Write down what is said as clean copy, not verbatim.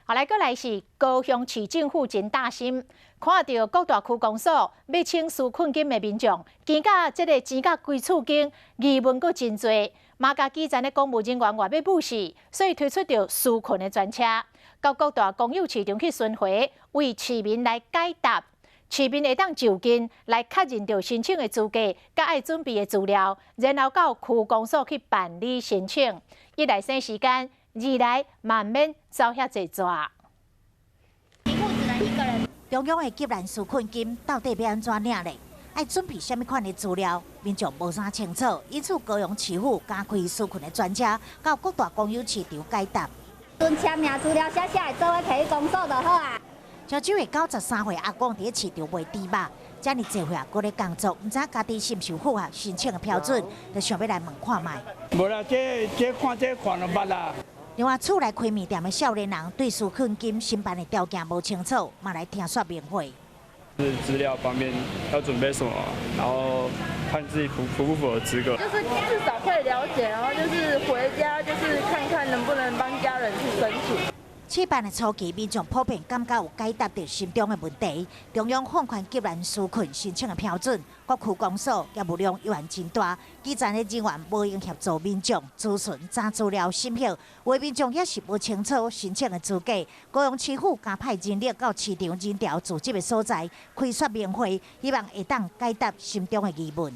后来，再来是高雄市政府真大心，看到各大区公所要请纾困金的民众，见甲这个钱甲规厝间，疑问阁真多，马家基层的公务人员也要补习，所以推出着纾困的专车，到各大公有市场去巡回，为市民来解答。市民会当就近来确认着申请的资格，甲爱准备的资料，然后到区公所去办理申请，一来省时间。 二来慢慢遭遐济抓。一户只能一个人。中央的急难纾困金到底要安怎领呢？爱准备什么款的资料？民众无啥清楚，因此高雄市府加开纾困的专车，到各大公有市场解答。用签名资料写下来，做伙摕去公所就好啊。潮州的93岁阿公伫市场卖猪肉，遮尔济岁啊，搁咧工作，毋知家己是毋是符合申请的标准，就想要来问看卖。无啦，这看就捌啦。 另外，厝内开面店的少年人对纾困金申办的条件无清楚，嘛来听说明会。是资料方面要准备什么，然后看自己符不符合资格。就是至少会了解，然后就是回家就是看看能不能帮家人去申请。 试办的初期，民众普遍感觉有解答到心中的问题。中央放宽急难纾困申请的标准，各区公所业务量又然真大，基层的人员无用协助民众咨询查资料审核，为民众也是无清楚申请的资格。高雄市府加派人力到市场人潮聚集的所在开说明会，希望会当解答心中的疑问。